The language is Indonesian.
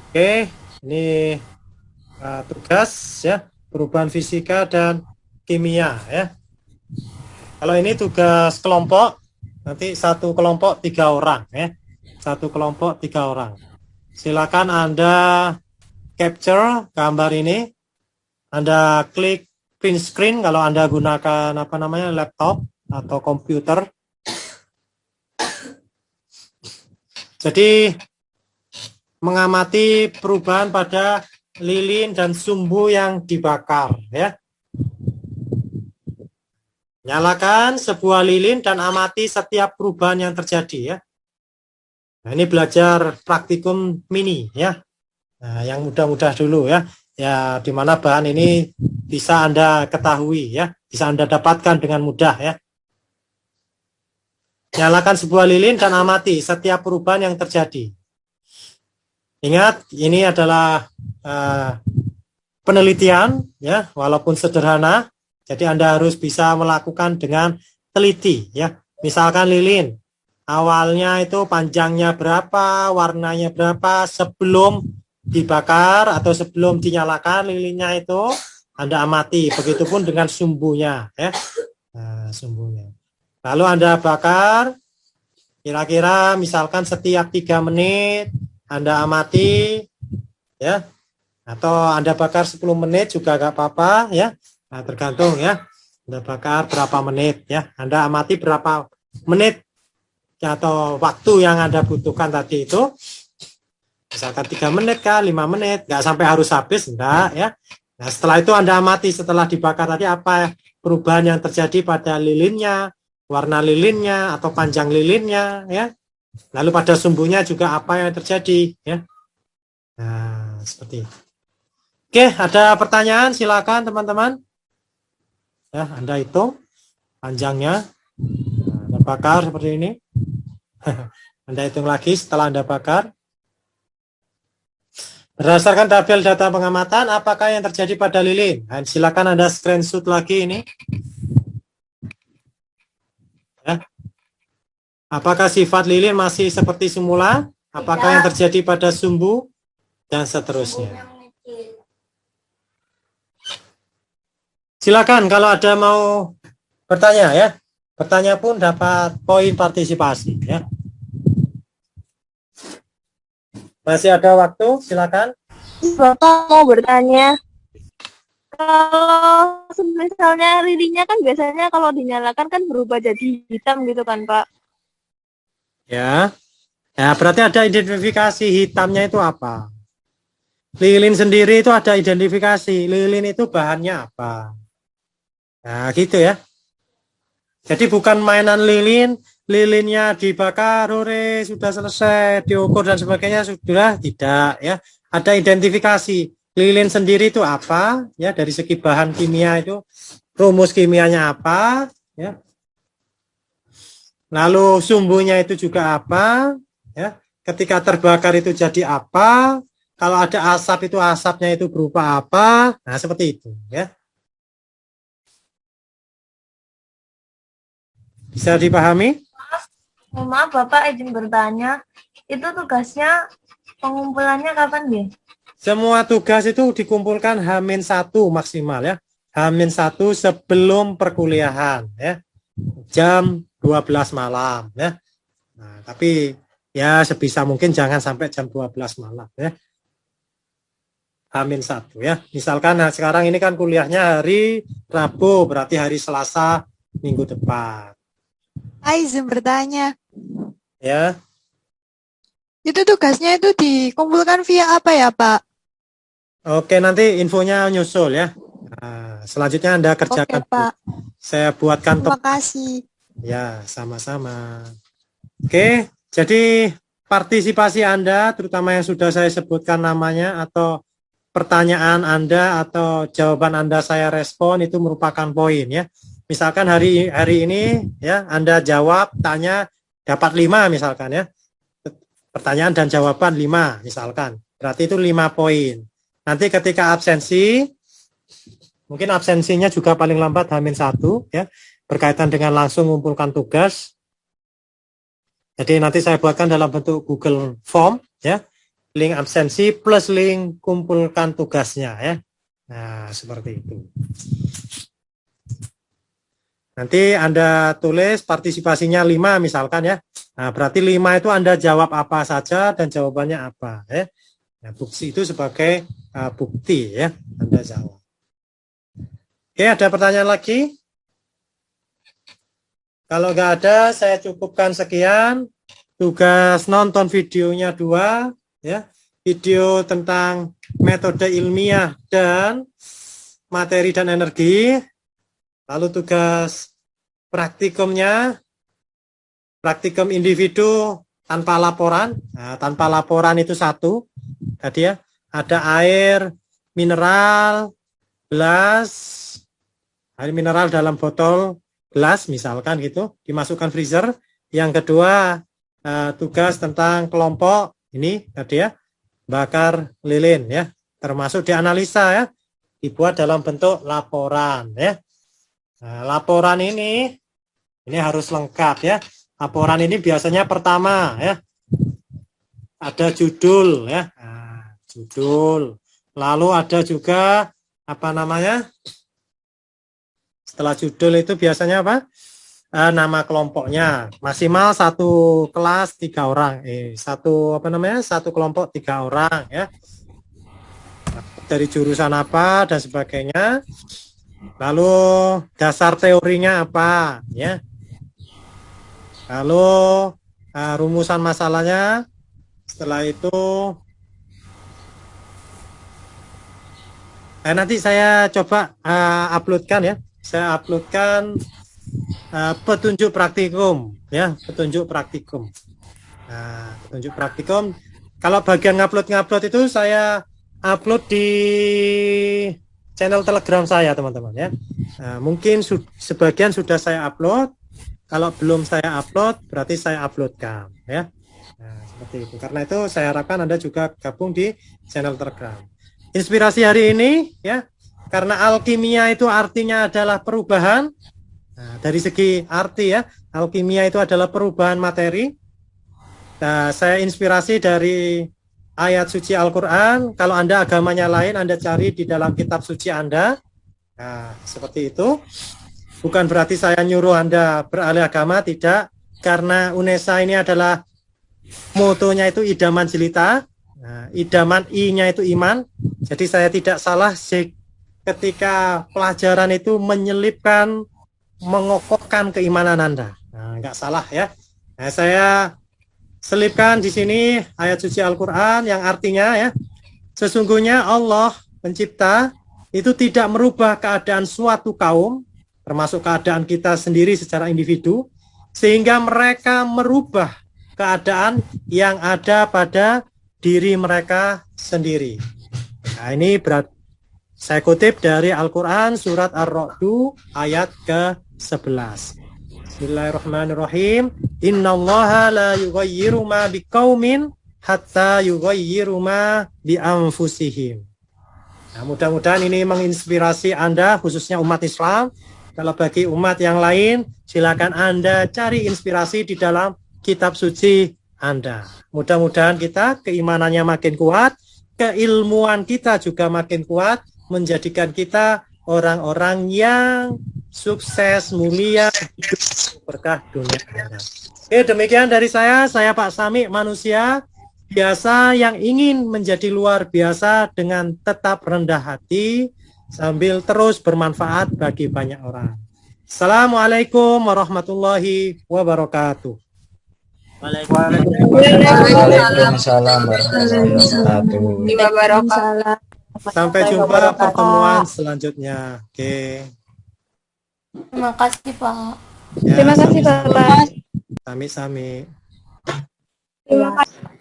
Oke, ini tugas ya, perubahan fisika dan kimia ya. Kalau ini tugas kelompok, nanti satu kelompok 3 orang ya. Satu kelompok 3 orang. Silakan Anda capture gambar ini. Anda klik print screen kalau Anda gunakan apa namanya laptop atau komputer. Jadi mengamati perubahan pada lilin dan sumbu yang dibakar ya. Nyalakan sebuah lilin dan amati setiap perubahan yang terjadi ya. Nah, ini belajar praktikum mini ya. Nah, yang mudah-mudah dulu ya. Ya, di mana bahan ini bisa Anda ketahui ya, bisa Anda dapatkan dengan mudah ya. Nyalakan sebuah lilin dan amati setiap perubahan yang terjadi. Ingat, ini adalah penelitian ya, walaupun sederhana. Jadi Anda harus bisa melakukan dengan teliti ya. Misalkan lilin, awalnya itu panjangnya berapa, warnanya berapa sebelum dibakar atau sebelum dinyalakan lilinnya itu Anda amati. Begitupun dengan sumbunya ya. Nah, sumbunya. Lalu Anda bakar kira-kira misalkan setiap 3 menit Anda amati ya. Atau Anda bakar 10 menit juga gak apa-apa ya. Nah, tergantung ya. Anda bakar berapa menit ya. Anda amati berapa menit atau waktu yang Anda butuhkan tadi itu. Misalkan 3 menit kah, 5 menit, nggak sampai harus habis, enggak ya. Nah, setelah itu Anda amati setelah dibakar tadi apa perubahan yang terjadi pada lilinnya, warna lilinnya atau panjang lilinnya ya. Lalu pada sumbunya juga apa yang terjadi ya. Nah, seperti itu. Oke, ada pertanyaan silakan teman-teman. Ya, Anda hitung panjangnya. Nah, Anda bakar seperti ini. Anda hitung lagi setelah Anda bakar. Berdasarkan tabel data pengamatan, apakah yang terjadi pada lilin? Nah, silakan Anda screenshot lagi ini. Ya. Apakah sifat lilin masih seperti semula? Apakah yang terjadi pada sumbu? Dan seterusnya. Silakan kalau ada mau bertanya ya. Bertanya pun dapat poin partisipasi ya. Masih ada waktu, silakan. Bapak mau bertanya, kalau misalnya lilinnya kan biasanya kalau dinyalakan kan berubah jadi hitam gitu kan Pak? Ya, ya berarti ada identifikasi hitamnya itu apa? Lilin sendiri itu ada identifikasi. Lilin itu bahannya apa? Nah, gitu ya. Jadi bukan mainan lilin, lilinnya dibakar, hore, sudah selesai, diukur dan sebagainya, sudah tidak ya. Ada identifikasi. Lilin sendiri itu apa? Ya, dari segi bahan kimia itu rumus kimianya apa? Ya. Lalu sumbunya itu juga apa? Ya. Ketika terbakar itu jadi apa? Kalau ada asap itu asapnya itu berupa apa? Nah, seperti itu ya. Bisa dipahami? Maaf Bapak izin bertanya, itu tugasnya pengumpulannya kapan ya? Semua tugas itu dikumpulkan H-1 maksimal ya. H-1 sebelum perkuliahan ya. Jam 12 malam ya. Nah, tapi ya sebisa mungkin jangan sampai jam 12 malam ya. H-1 ya. Misalkan nah sekarang ini kan kuliahnya hari Rabu, berarti hari Selasa minggu depan. Izin bertanya, Ya. itu tugasnya itu dikumpulkan via apa ya, Pak? Oke, nanti infonya nyusul ya. Nah, selanjutnya Anda kerjakan. Oke, Pak. Saya buatkan Terima kasih. Ya, sama-sama. Oke, jadi partisipasi Anda, terutama yang sudah saya sebutkan namanya, atau pertanyaan Anda atau jawaban Anda saya respon, itu merupakan poin ya. Misalkan hari ini ya Anda jawab, tanya, dapat 5 misalkan ya. Pertanyaan dan jawaban 5 misalkan. Berarti itu 5 poin. Nanti ketika absensi, mungkin absensinya juga paling lambat H-1 ya, berkaitan dengan langsung mengumpulkan tugas. Jadi nanti saya buatkan dalam bentuk Google Form ya. link absensi plus link kumpulkan tugasnya ya. Nah, seperti itu. Nanti Anda tulis partisipasinya 5 misalkan ya. Nah, berarti 5 itu Anda jawab apa saja dan jawabannya apa ya. Nah, bukti itu sebagai bukti ya, Anda jawab. Oke, ada pertanyaan lagi? Kalau nggak ada, saya cukupkan sekian. Tugas nonton videonya 2 ya. Video tentang metode ilmiah dan materi dan energi. Lalu tugas praktikumnya, praktikum individu tanpa laporan. Nah, tanpa laporan itu 1. Tadi ya, ada air mineral, gelas, air mineral dalam botol gelas misalkan gitu, dimasukkan freezer. Yang kedua, tugas tentang kelompok ini tadi ya, bakar lilin ya, termasuk dianalisa ya, dibuat dalam bentuk laporan ya. Nah, laporan ini harus lengkap ya. Laporan ini biasanya pertama ya, ada judul ya, nah, judul. Lalu ada juga apa namanya? Setelah judul itu biasanya apa? Nama kelompoknya. Maksimal 1 kelas 3 orang. Satu kelompok 3 orang ya. Dari jurusan apa dan sebagainya. Lalu dasar teorinya apa ya. Lalu rumusan masalahnya. Setelah itu nanti saya coba uploadkan ya. Saya uploadkan petunjuk praktikum ya, petunjuk praktikum. Nah, petunjuk praktikum. Kalau bagian ngupload itu saya upload di channel Telegram saya, teman-teman ya. Nah, mungkin sebagian sudah saya upload. Kalau belum saya upload, berarti saya uploadkan ya. Nah, seperti itu. Karena itu saya harapkan Anda juga gabung di channel Telegram. Inspirasi hari ini ya, karena alkimia itu artinya adalah perubahan. Nah, dari segi arti ya, alkimia itu adalah perubahan materi. Nah, saya inspirasi dari ayat suci Al-Quran. Kalau Anda agamanya lain, Anda cari di dalam kitab suci Anda. Nah, seperti itu. Bukan berarti saya nyuruh Anda beralih agama, tidak. Karena UNESA ini adalah motonya itu idaman jelita. Nah, idaman I-nya itu iman. Jadi saya tidak salah ketika pelajaran itu menyelipkan, mengokohkan keimanan Anda. Nah, nggak salah ya. Nah, saya selipkan di sini ayat suci Al-Quran yang artinya ya, sesungguhnya Allah pencipta itu tidak merubah keadaan suatu kaum, termasuk keadaan kita sendiri secara individu, sehingga mereka merubah keadaan yang ada pada diri mereka sendiri. Nah, ini saya kutip dari Al-Quran surat Ar-Ra'du ayat ke-11. Bismillahirrahmanirrahim. Innallaha la yughayyiru ma biqaumin hatta yughayyiru ma bi anfusihim. Nah, mudah-mudahan ini menginspirasi Anda, khususnya umat Islam. Kalau bagi umat yang lain, silakan Anda cari inspirasi di dalam kitab suci Anda. Mudah-mudahan kita keimanannya makin kuat, keilmuan kita juga makin kuat, menjadikan kita orang-orang yang sukses, mulia, berkah dunia akhirat. Oke, demikian dari saya Pak Sami, manusia biasa yang ingin menjadi luar biasa dengan tetap rendah hati, sambil terus bermanfaat bagi banyak orang. Assalamualaikum warahmatullahi wabarakatuh. Waalaikumsalam warahmatullahi wabarakatuh. Sampai jumpa pertemuan selanjutnya. Oke. Terima kasih, Pak. Ya, Terima kasih, Bapak. Sami-sami. Terima kasih.